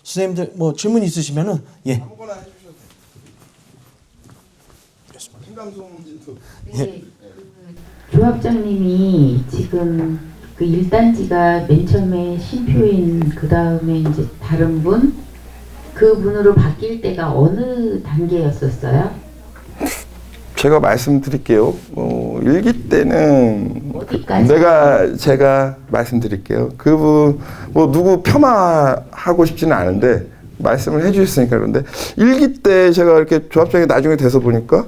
선생님들 뭐 질문 있으시면은 예. 아무거나 해주셔도 돼요. 신강송진도. 네, 그 조합장님이 지금 그 1단지가 맨 처음에 신표인 그 다음에 이제 다른 분, 그 분으로 바뀔 때가 어느 단계였었어요? 제가 말씀드릴게요. 일기 때는 어디까지? 제가 말씀드릴게요. 그분 뭐 누구 폄하하고 싶지는 않은데 말씀을 해주셨으니까. 그런데 일기 때 제가 이렇게 조합장이 나중에 돼서 보니까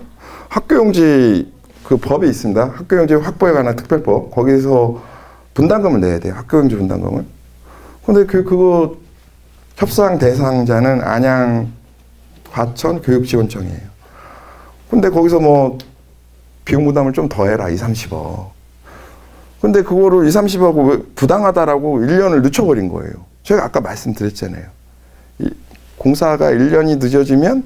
학교용지 그 법이 있습니다. 학교용지 확보에 관한 특별법. 거기서 분담금을 내야 돼요. 학교용지 분담금을. 근데 그거 협상 대상자는 안양 과천 교육지원청이에요. 근데 거기서 뭐 비용 부담을 좀 더해라 2, 30억. 근데 그거를 2, 30억 부당하다라고 1년을 늦춰버린 거예요. 제가 아까 말씀드렸잖아요. 공사가 1년이 늦어지면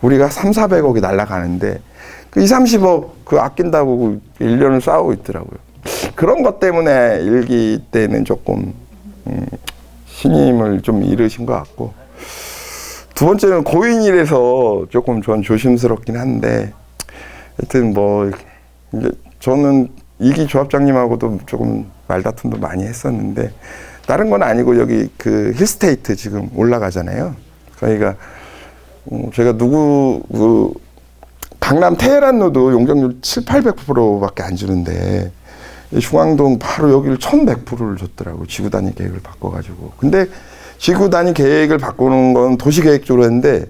우리가 3, 400억이 날아가는데 그 2, 30억 그 아낀다고 1년을 싸우고 있더라고요. 그런 것 때문에 일기 때는 조금 신임을 좀 잃으신 것 같고, 두 번째는 고인이라서 조금 전 조심스럽긴 한데, 하여튼 뭐 이제 저는 이기 조합장님하고도 조금 말다툼도 많이 했었는데, 다른 건 아니고 여기 그 힐스테이트 지금 올라가잖아요. 그러니까 제가 강남 테헤란로도 용적률 700~800%밖에 안 주는데 중앙동 바로 여기를 1100%를 줬더라고요. 지구단위 계획을 바꿔가지고. 근데 지구단위 계획을 바꾸는 건 도시계획적으로 했는데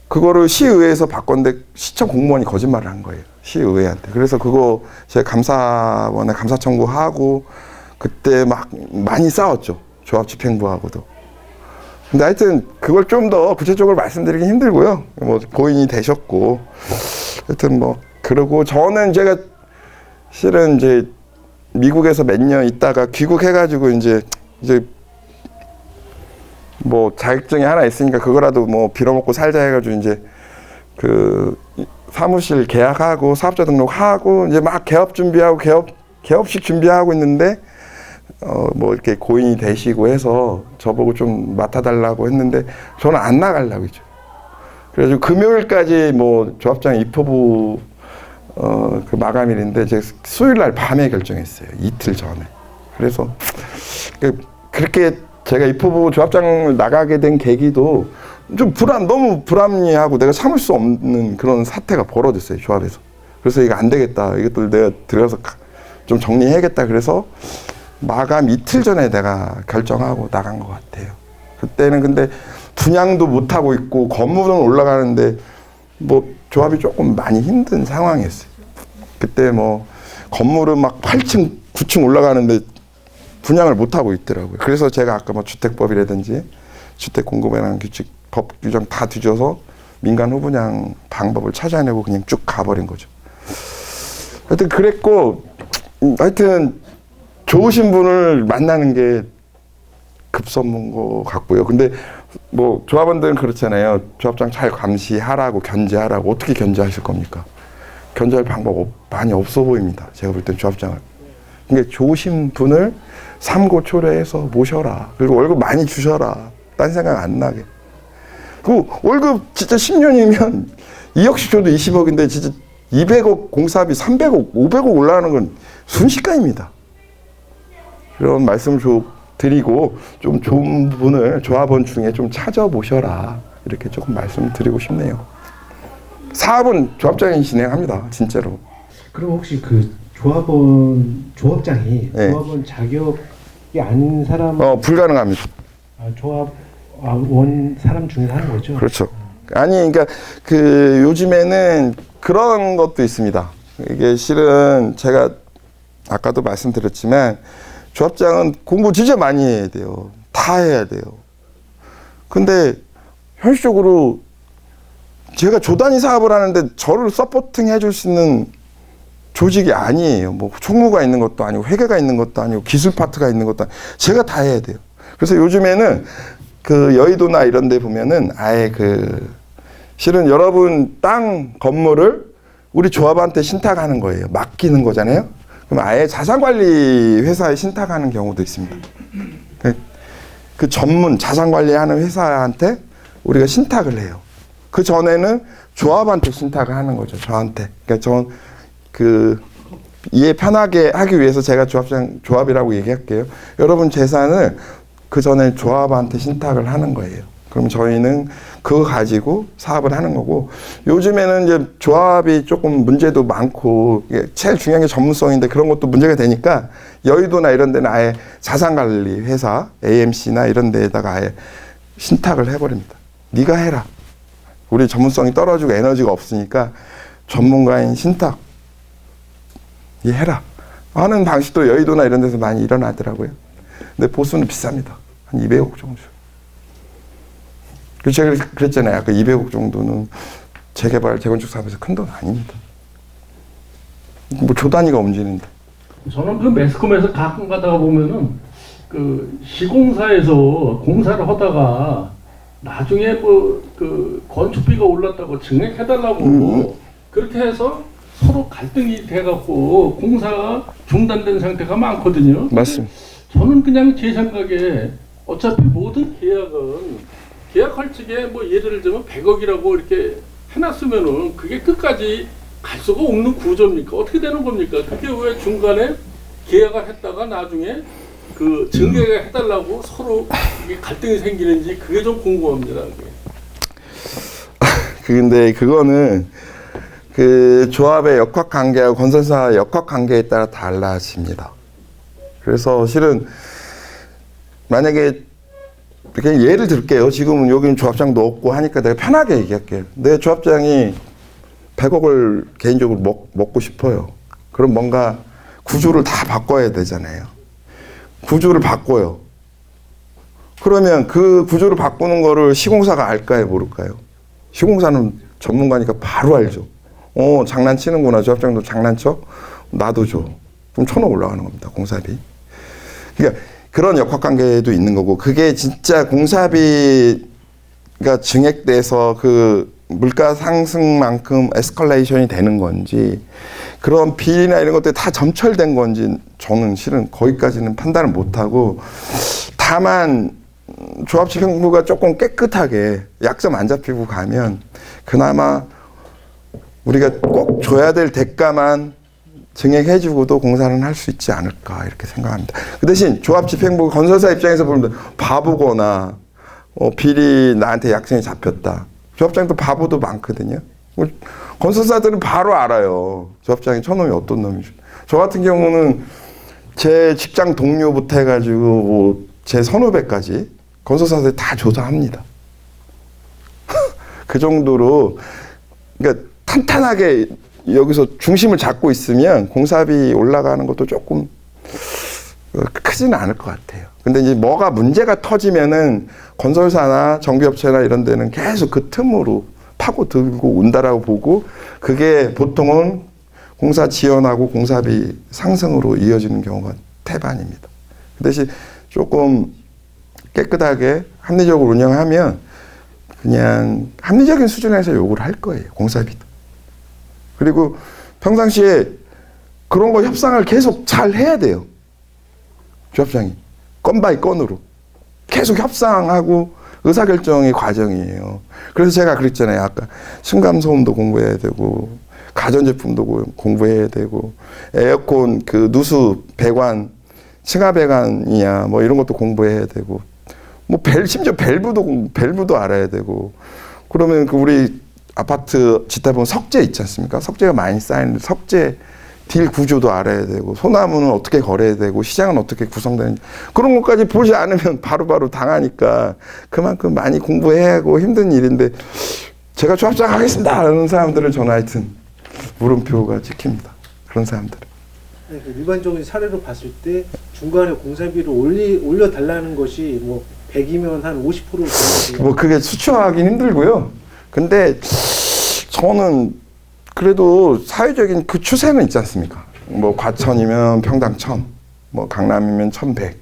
그거를 시의회에서 바꿨는데 시청 공무원이 거짓말을 한 거예요. 시의회한테. 그래서 그거 제가 감사원에 감사 청구하고 그때 막 많이 싸웠죠. 조합집행부하고도. 근데 하여튼 그걸 좀 더 구체적으로 말씀드리기 힘들고요. 뭐 고인이 되셨고. 하여튼 뭐 그러고 저는 제가 실은 이제 미국에서 몇 년 있다가 귀국해가지고 이제 뭐 자격증이 하나 있으니까 그거라도 뭐 빌어먹고 살자 해가지고 이제 그 사무실 계약하고 사업자 등록하고 이제 막 개업 준비하고 개업식 준비하고 있는데 뭐 이렇게 고인이 되시고 해서 저보고 좀 맡아달라고 했는데 저는 안 나가려고 했죠. 그래서 금요일까지 뭐 조합장 입후부 그 마감일인데 제가 수요일 날 밤에 결정했어요. 이틀 전에. 그래서 그렇게 제가 입후부 조합장을 나가게 된 계기도 좀 너무 불합리하고 내가 참을 수 없는 그런 사태가 벌어졌어요. 조합에서. 그래서 이거 안 되겠다. 이것들 내가 들어가서 좀 정리해야겠다. 그래서 마감 이틀 전에 내가 결정하고 나간 것 같아요. 그때는 근데 분양도 못 하고 있고 건물은 올라가는데 뭐 조합이 조금 많이 힘든 상황이었어요. 그때 뭐 건물은 막 8층, 9층 올라가는데 분양을 못 하고 있더라고요. 그래서 제가 아까 뭐 주택법이라든지 주택 공급에 관한 규칙, 법 규정 다 뒤져서 민간 후분양 방법을 찾아내고 그냥 쭉 가버린 거죠. 하여튼 그랬고, 하여튼 좋으신 분을 만나는 게 급선무인 것 같고요. 근데 뭐 조합원들은 그렇잖아요. 조합장 잘 감시하라고, 견제하라고. 어떻게 견제하실 겁니까? 견제할 방법 많이 없어 보입니다. 제가 볼 땐 조합장을. 그러니까 좋으신 분을 삼고초려해서 모셔라. 그리고 월급 많이 주셔라. 딴 생각 안 나게. 그 월급 진짜 10년이면 2억씩 줘도 20억인데 진짜 200억 공사비 300억, 500억 올라가는 건 순식간입니다. 그런 말씀을 드리고 좀 좋은 분을 조합원 중에 좀 찾아보셔라. 이렇게 조금 말씀드리고 싶네요. 사업은 조합장이 진행합니다. 진짜로. 그럼 혹시 그 조합장이 네. 조합원 자격이 아닌 사람 불가능합니다. 조합원 사람 중에서 하는 거죠? 그렇죠. 아니, 그러니까 그 요즘에는 그런 것도 있습니다. 이게 실은 제가 아까도 말씀드렸지만 조합장은 공부 진짜 많이 해야 돼요. 다 해야 돼요. 근데 현실적으로 제가 조단위 사업을 하는데 저를 서포팅 해줄 수 있는 조직이 아니에요. 뭐 총무가 있는 것도 아니고 회계가 있는 것도 아니고 기술 파트가 있는 것도 아니고 제가 다 해야 돼요. 그래서 요즘에는 그 여의도나 이런 데 보면은 아예 실은 여러분 땅 건물을 우리 조합한테 신탁하는 거예요. 맡기는 거잖아요. 그럼 아예 자산관리 회사에 신탁하는 경우도 있습니다. 그 전문 자산 관리하는 회사한테 우리가 신탁을 해요. 그 전에는 조합한테 신탁을 하는 거죠. 저한테. 그러니까 전 이해 편하게 하기 위해서 제가 조합이라고 얘기할게요. 여러분 재산을 그 전에 조합한테 신탁을 하는 거예요. 그럼 저희는 그거 가지고 사업을 하는 거고, 요즘에는 이제 조합이 조금 문제도 많고, 이게 제일 중요한 게 전문성인데 그런 것도 문제가 되니까 여의도나 이런 데는 아예 자산관리 회사, AMC나 이런 데에다가 아예 신탁을 해버립니다. 네가 해라. 우리 전문성이 떨어지고 에너지가 없으니까 전문가인 신탁 이 해라 하는 방식도 여의도나 이런 데서 많이 일어나더라고요. 근데 보수는 비쌉니다. 한 200억 정도. 그래서 제가 그랬잖아요. 아까 200억 정도는 재개발, 재건축 사업에서 큰 돈 아닙니다. 뭐 조 단위가 움직이는데. 저는 그 매스컴에서 가끔 가다가 보면은 그 시공사에서 공사를 하다가 나중에 뭐 그 건축비가 올랐다고 증액해달라고 그렇게 해서 서로 갈등이 돼갖고 공사가 중단된 상태가 많거든요. 맞습니다. 저는 그냥 제 생각에 어차피 모든 계약은 계약할 적에 뭐 예를 들면 100억이라고 이렇게 해놨으면은 그게 끝까지 갈 수가 없는 구조입니까? 어떻게 되는 겁니까? 그게 왜 중간에 계약을 했다가 나중에 그 증액을 해달라고 서로 이게 갈등이 생기는지 그게 좀 궁금합니다. 그게. 근데 그거는 그 조합의 역학 관계하고 건설사의 역학 관계에 따라 달라집니다. 그래서 실은 만약에 그냥 예를 들게요. 지금은 여기는 조합장도 없고 하니까 내가 편하게 얘기할게요. 내 조합장이 100억을 개인적으로 먹고 싶어요. 그럼 뭔가 구조를 다 바꿔야 되잖아요. 구조를 바꿔요. 그러면 그 구조를 바꾸는 거를 시공사가 알까요? 모를까요? 시공사는 전문가니까 바로 알죠. 장난치는구나. 조합장도 장난쳐? 나도 줘. 그럼 1,000억 올라가는 겁니다. 공사비. 그러니까 그런 역학관계도 있는 거고, 그게 진짜 공사비가 증액돼서 그 물가 상승만큼 에스컬레이션이 되는 건지, 그런 비리나 이런 것들이 다 점철된 건지 저는 실은 거기까지는 판단을 못하고, 다만 조합집행부가 조금 깨끗하게 약점 안 잡히고 가면 그나마 우리가 꼭 줘야 될 대가만 증액해주고도 공사는 할 수 있지 않을까 이렇게 생각합니다. 그 대신 조합집행부 건설사 입장에서 보면 바보거나 비리 나한테 약점이 잡혔다. 조합장도 바보도 많거든요. 건설사들은 바로 알아요. 조합장이 저놈이 어떤 놈이죠. 저 같은 경우는 제 직장 동료부터 해가지고 뭐 제 선후배까지 건설사들이 다 조사합니다. 그 정도로 그러니까 탄탄하게 여기서 중심을 잡고 있으면 공사비 올라가는 것도 조금 크지는 않을 것 같아요. 근데 이제 뭐가 문제가 터지면은 건설사나 정비업체나 이런 데는 계속 그 틈으로 파고들고 온다라고 보고, 그게 보통은 공사 지연하고 공사비 상승으로 이어지는 경우가 태반입니다. 그 대신 조금 깨끗하게 합리적으로 운영하면 그냥 합리적인 수준에서 요구를 할 거예요. 공사비도. 그리고 평상시에 그런 거 협상을 계속 잘 해야 돼요. 조합장이. 건 바이 건으로. 계속 협상하고 의사결정의 과정이에요. 그래서 제가 그랬잖아요. 아까 층간소음도 공부해야 되고, 가전제품도 공부해야 되고, 에어컨 그 누수 배관, 층하 배관이냐 뭐 이런 것도 공부해야 되고, 뭐 심지어 밸브도 알아야 되고. 그러면 그 우리 아파트 짓다 보면 석재 있지 않습니까? 석재가 많이 쌓이는데 석재 딜 구조도 알아야 되고, 소나무는 어떻게 걸어야 되고, 시장은 어떻게 구성되는지 그런 것까지 보지 않으면 바로바로 당하니까 그만큼 많이 공부해야 하고 힘든 일인데, 제가 조합장 하겠습니다 하는 사람들은 저는 하여튼 물음표가 찍힙니다. 그런 사람들은. 일반적인 사례로 봤을 때 중간에 공사비를 올려달라는 것이 뭐 100이면 한 50%. 뭐 그게 수치화하긴 힘들고요. 근데 저는 그래도 사회적인 그 추세는 있지 않습니까? 뭐 과천이면 평당 1,000, 뭐 강남이면 1,100.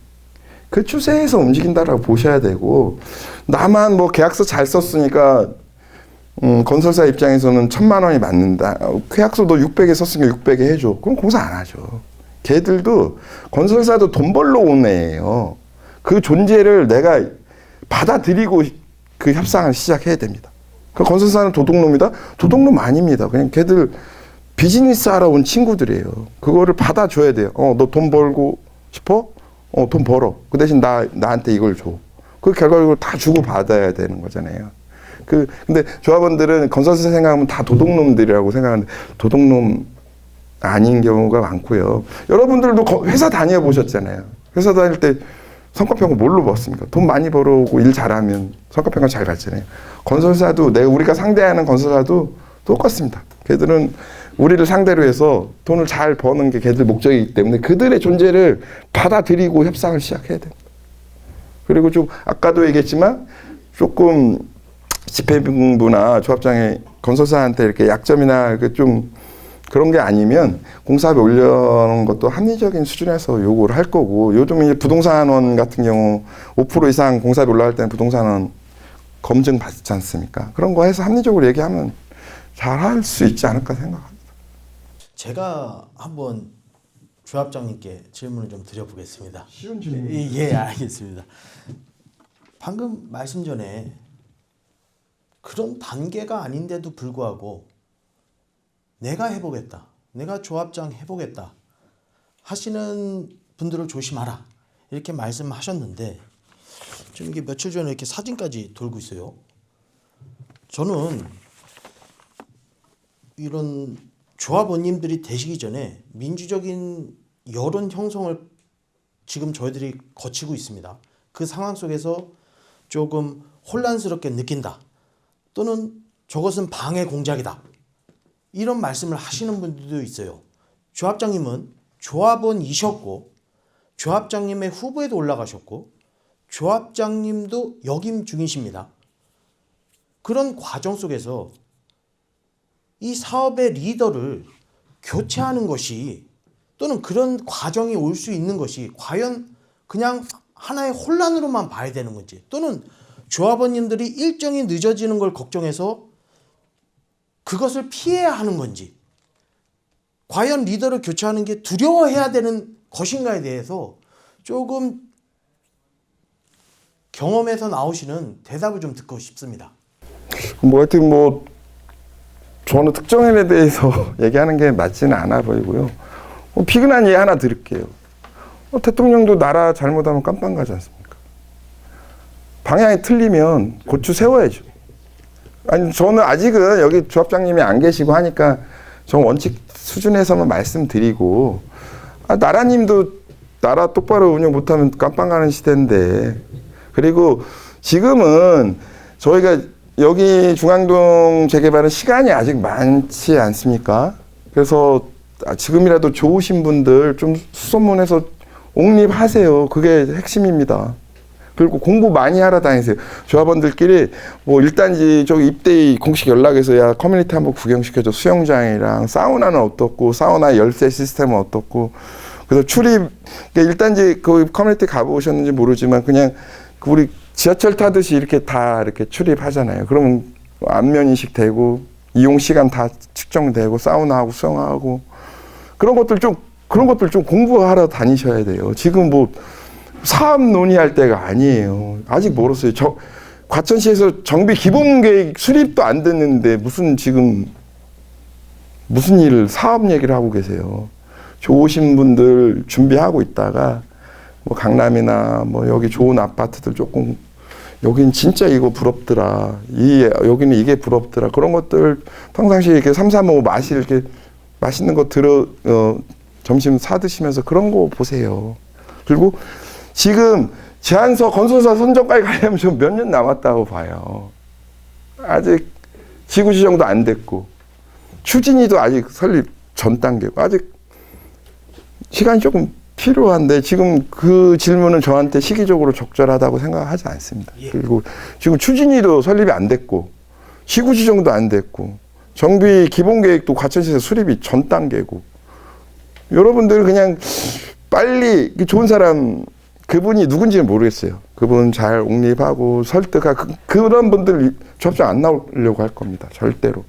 그 추세에서 움직인다라고 보셔야 되고, 나만 뭐 계약서 잘 썼으니까 건설사 입장에서는 1,000만 원이 맞는다. 계약서도 600에 썼으니까 600에 해줘. 그럼 공사 안 하죠. 걔들도 건설사도 돈 벌러 온 애예요. 그 존재를 내가 받아들이고 그 협상을 시작해야 됩니다. 그 건설사는 도둑놈이다? 도둑놈 아닙니다. 그냥 걔들 비즈니스 하러 온 친구들이에요. 그거를 받아줘야 돼요. 너 돈 벌고 싶어? 돈 벌어. 그 대신 나한테 이걸 줘. 그 결과적으로 다 주고 받아야 되는 거잖아요. 근데 조합원들은 건설사 생각하면 다 도둑놈들이라고 생각하는데 도둑놈 아닌 경우가 많고요. 여러분들도 회사 다녀 보셨잖아요. 회사 다닐 때 성과평가 뭘로 봤습니까? 돈 많이 벌어오고 일 잘하면 성과평가 잘 갔잖아요. 건설사도 우리가 상대하는 건설사도 똑같습니다. 걔들은 우리를 상대로 해서 돈을 잘 버는 게 걔들 목적이기 때문에 그들의 존재를 받아들이고 협상을 시작해야 됩니다. 그리고 좀 아까도 얘기했지만 조금 집행부나 조합장이 건설사한테 이렇게 약점이나 좀 그런 게 아니면 공사비 올려놓은 것도 합리적인 수준에서 요구를 할 거고, 요즘 이제 부동산원 같은 경우 5% 이상 공사비 올라갈 때는 부동산원 검증 받지 않습니까? 그런 거 해서 합리적으로 얘기하면 잘 할 수 있지 않을까 생각합니다. 제가 한번 조합장님께 질문을 좀 드려보겠습니다. 쉬운 질문. 예, 알겠습니다. 방금 말씀 전에 그런 단계가 아닌데도 불구하고 내가 해보겠다, 내가 조합장 해보겠다 하시는 분들을 조심하라 이렇게 말씀하셨는데, 지금 이게 며칠 전에 이렇게 사진까지 돌고 있어요. 저는 이런 조합원님들이 되시기 전에 민주적인 여론 형성을 지금 저희들이 거치고 있습니다. 그 상황 속에서 조금 혼란스럽게 느낀다, 또는 저것은 방해 공작이다, 이런 말씀을 하시는 분들도 있어요. 조합장님은 조합원이셨고 조합장님의 후보에도 올라가셨고 조합장님도 역임 중이십니다. 그런 과정 속에서 이 사업의 리더를 교체하는 것이, 또는 그런 과정이 올 수 있는 것이 과연 그냥 하나의 혼란으로만 봐야 되는 건지, 또는 조합원님들이 일정이 늦어지는 걸 걱정해서 그것을 피해야 하는 건지, 과연 리더를 교체하는 게 두려워해야 되는 것인가에 대해서 조금 경험에서 나오시는 대답을 좀 듣고 싶습니다. 하여튼 저는 특정인에 대해서 얘기하는 게 맞지는 않아 보이고요. 비근한 예 하나 드릴게요. 대통령도 나라 잘못하면 깜빵 가지 않습니까? 방향이 틀리면 고추 세워야죠. 아니, 저는 아직은 여기 조합장님이 안 계시고 하니까 저 원칙 수준에서만 말씀드리고, 나라님도 나라 똑바로 운영 못하면 깜빵 가는 시대인데, 그리고 지금은 저희가 여기 중앙동 재개발은 시간이 아직 많지 않습니까? 그래서 지금이라도 좋으신 분들 좀 수소문해서 옹립하세요. 그게 핵심입니다. 그리고 공부 많이 하러 다니세요. 조합원들끼리 1단지 저기 입대위 공식 연락해서 야 커뮤니티 한번 구경시켜줘. 수영장이랑 사우나는 어떻고, 사우나 열쇠 시스템은 어떻고. 그래서 출입 1단지 그 커뮤니티 가보셨는지 모르지만 그냥 우리 지하철 타듯이 이렇게 다 이렇게 출입하잖아요. 그러면 안면 인식 되고 이용 시간 다 측정되고 사우나하고 수영하고 그런 것들 좀 공부하러 다니셔야 돼요. 지금 사업 논의할 때가 아니에요. 아직 멀었어요. 과천시에서 정비 기본 계획 수립도 안 됐는데 무슨 일을 사업 얘기를 하고 계세요. 좋으신 분들 준비하고 있다가 강남이나 여기 좋은 아파트들 조금, 여긴 진짜 이거 부럽더라, 여기는 이게 부럽더라, 그런 것들 평상시에 이렇게 삼삼오오 이렇게 맛있는 거 점심 사 드시면서 그런 거 보세요. 그리고 지금 제안서 건설사 선정까지 가려면 좀 몇 년 남았다고 봐요. 아직 지구 지정도 안 됐고 추진위도 아직 설립 전 단계고 아직 시간이 조금 필요한데, 지금 그 질문은 저한테 시기적으로 적절하다고 생각하지 않습니다. 그리고 지금 추진위도 설립이 안 됐고 지구 지정도 안 됐고 정비 기본 계획도 과천시에서 수립이 전 단계고, 여러분들 그냥 빨리 좋은 사람, 그분이 누군지는 모르겠어요. 그분 잘 옹립하고 설득하고 그런 분들 조합장 안 나오려고 할 겁니다. 절대로.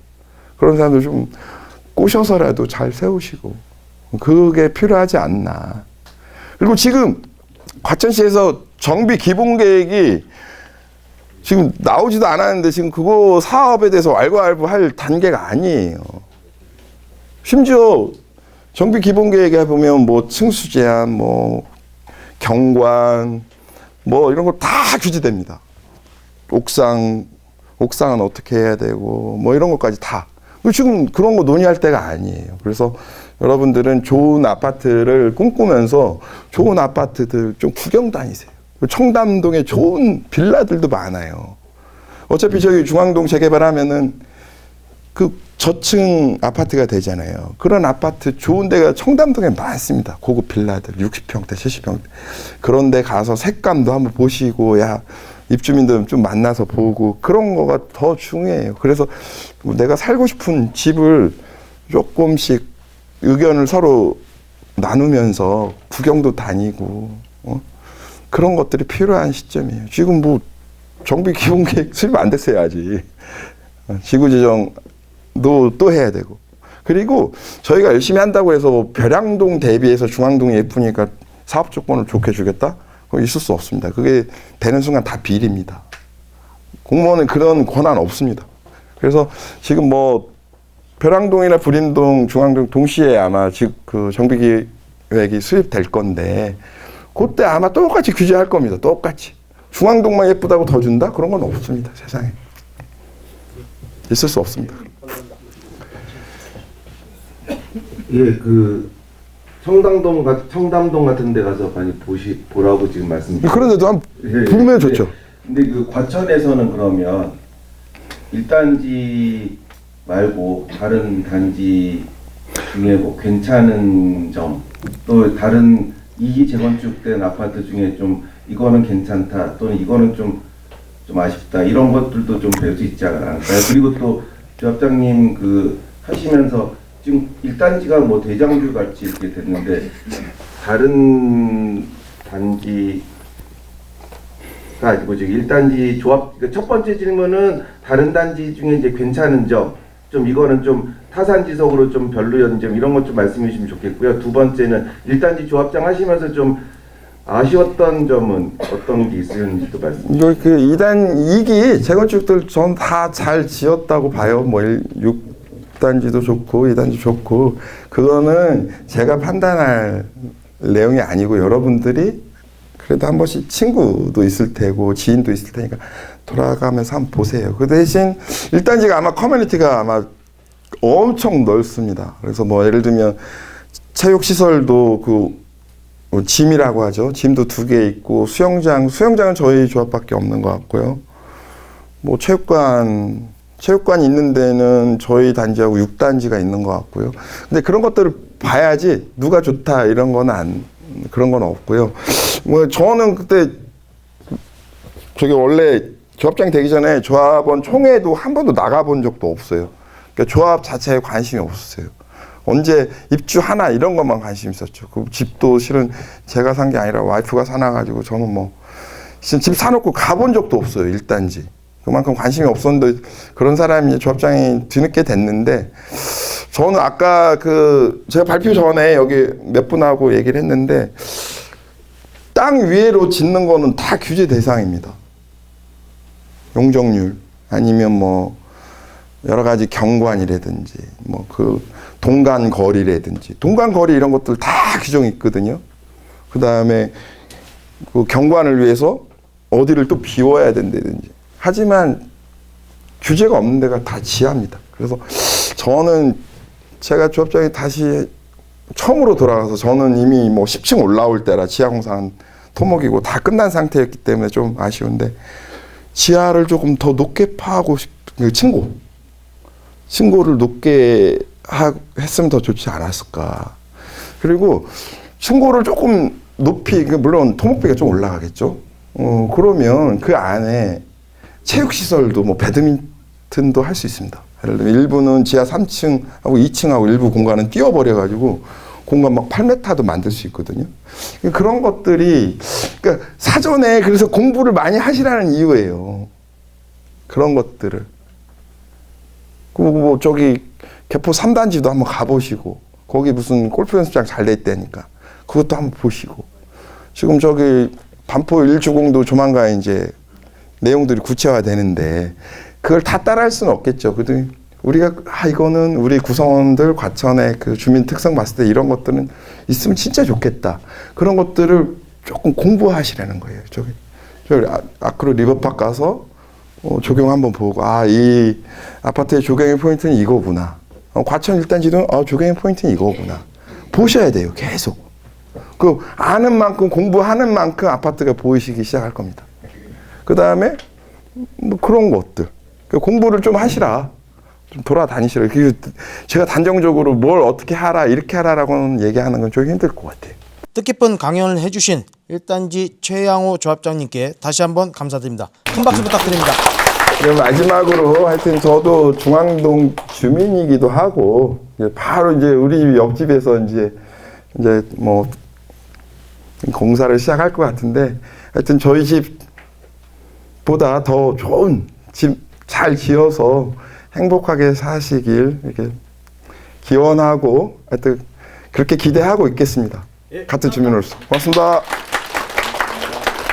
그런 사람들 좀 꼬셔서라도 잘 세우시고 그게 필요하지 않나. 그리고 지금 과천시에서 정비 기본 계획이 지금 나오지도 않았는데 지금 그거 사업에 대해서 왈가왈부할 단계가 아니에요. 심지어 정비 기본 계획에 보면 뭐 층수 제한, 뭐 경관, 뭐 이런 거 다 규제됩니다. 옥상은 어떻게 해야 되고 뭐 이런 것까지 다. 지금 그런 거 논의할 때가 아니에요. 그래서 여러분들은 좋은 아파트를 꿈꾸면서 좋은 아파트들 좀 구경 다니세요. 청담동에 좋은 빌라들도 많아요. 어차피 저기 중앙동 재개발하면은 그 저층 아파트가 되잖아요. 그런 아파트 좋은 데가 청담동에 많습니다. 고급 빌라들 60평대, 70평대. 그런 데 가서 색감도 한번 보시고, 야, 입주민들 좀 만나서 보고, 그런 거가 더 중요해요. 그래서 내가 살고 싶은 집을 조금씩 의견을 서로 나누면서 구경도 다니고, 그런 것들이 필요한 시점이에요. 지금 뭐 정비 기본 계획 수립 안 됐어요, 아직. 지구지정도 또 해야 되고. 그리고 저희가 열심히 한다고 해서 뭐 벼량동 대비해서 중앙동이 예쁘니까 사업 조건을 좋게 주겠다? 그거 있을 수 없습니다. 그게 되는 순간 다 비리입니다. 공무원은 그런 권한 없습니다. 그래서 지금 뭐 벼량동이나 불인동, 중앙동 동시에 아마 그 정비 계획이 수립될 건데, 그때 아마 똑같이 규제할 겁니다. 똑같이. 중앙동만 예쁘다고 더 준다? 그런 건 없습니다. 세상에. 있을 수 없습니다. 예, 그 청담동 같은 데 가서 많이 보라고 지금 말씀드렸어요. 그런데도 한번 예, 보면 좋죠. 근데 그 과천에서는 그러면 1단지 말고 다른 단지 중에 뭐 괜찮은 점, 또 다른 2기 재건축된 아파트 중에 좀 이거는 괜찮다, 또는 이거는 좀 아쉽다, 이런 것들도 좀 배울 수 있지 않을까요? 그리고 또 조합장님 그 하시면서 지금 1단지가 뭐 대장주 같이 이렇게 됐는데, 다른 단지가 아니고 지금 1단지 조합, 첫 번째 질문은 다른 단지 중에 이제 괜찮은 점, 좀 이거는 좀 타산지석으로 좀 별로였는 점, 이런 것 좀 말씀해 주시면 좋겠고요. 두 번째는 1단지 조합장 하시면서 좀 아쉬웠던 점은 어떤 게 있었는지도 말씀해 주세요. 그 2기 재건축들 전 다 잘 지었다고 봐요. 뭐 6단지도 좋고 2단지 좋고, 그거는 제가 판단할 내용이 아니고 여러분들이 그래도 한 번씩 친구도 있을 테고 지인도 있을 테니까 돌아가면서 한번 보세요. 그 대신 1단지가 아마 커뮤니티가 아마 엄청 넓습니다. 그래서 뭐 예를 들면 체육시설도 그 짐이라고 하죠. 짐도 2개 있고, 수영장은 저희 조합밖에 없는 것 같고요. 뭐 체육관 있는 데는 저희 단지하고 6단지가 있는 것 같고요. 근데 그런 것들을 봐야지 누가 좋다 이런 건 그런 건 없고요. 뭐 저는 그때 저기 원래 조합장이 되기 전에 조합원 총회도 한 번도 나가본 적도 없어요. 그러니까 조합 자체에 관심이 없었어요. 언제 입주하나 이런 것만 관심 있었죠. 그 집도 실은 제가 산 게 아니라 와이프가 사놔가지고 저는 뭐 집 사놓고 가본 적도 없어요. 1단지. 그만큼 관심이 없었는데 그런 사람이 조합장이 뒤늦게 됐는데, 저는 아까 제가 발표 전에 여기 몇 분하고 얘기를 했는데, 땅 위에로 짓는 거는 다 규제 대상입니다. 용적률 아니면 뭐 여러 가지 경관이라든지 뭐 그 동간 거리라든지, 동간 거리 이런 것들 다 규정이 있거든요. 그 다음에 그 경관을 위해서 어디를 또 비워야 된다든지. 하지만 규제가 없는 데가 다 지하입니다. 그래서 저는 제가 조합장이 다시 처음으로 돌아가서, 저는 이미 뭐 10층 올라올 때라 지하 공사는 토목이고 다 끝난 상태였기 때문에 좀 아쉬운데, 지하를 조금 더 높게 파하고 층고를 높게 했으면 더 좋지 않았을까. 그리고 층고를 조금 높이, 물론 토목비가 좀 올라가겠죠. 그러면 그 안에 체육시설도 뭐 배드민턴도 할 수 있습니다. 예를 들면 일부는 지하 3층하고 2층하고 일부 공간은 띄워버려가지고 공간 막 8m도 만들 수 있거든요. 그런 것들이, 그러니까 사전에 그래서 공부를 많이 하시라는 이유예요. 그런 것들을. 그리고 뭐 저기 개포 3단지도 한번 가보시고, 거기 무슨 골프 연습장 잘 돼 있다니까 그것도 한번 보시고, 지금 저기 반포 1주공도 조만간 이제 내용들이 구체화되는데 그걸 다 따라할 수는 없겠죠. 그래도 우리가 이거는 우리 구성원들 과천의 그 주민 특성 봤을 때 이런 것들은 있으면 진짜 좋겠다. 그런 것들을 조금 공부하시라는 거예요. 저기 아크로 리버파크 가서 조경 한번 보고 이 아파트의 조경의 포인트는 이거구나. 과천 1단지도 조경의 포인트는 이거구나. 보셔야 돼요. 계속. 그 아는 만큼 공부하는 만큼 아파트가 보이시기 시작할 겁니다. 그 다음에 뭐 그런 것들 공부를 좀 하시라. 좀 돌아다니시라. 제가 단정적으로 뭘 어떻게 하라 이렇게 하라라고는 얘기하는 건 좀 힘들 것 같아요. 뜻깊은 강연을 해주신 1단지 최양호 조합장님께 다시 한번 감사드립니다. 큰 박수 부탁드립니다. 그럼 마지막으로 하여튼 저도 중앙동 주민이기도 하고 바로 이제 우리 집 옆집에서 이제 뭐 공사를 시작할 것 같은데 하여튼 저희 집보다 더 좋은 집 잘 지어서 행복하게 사시길 이렇게 기원하고 하여튼 그렇게 기대하고 있겠습니다. 같은 주민으로서 고맙습니다.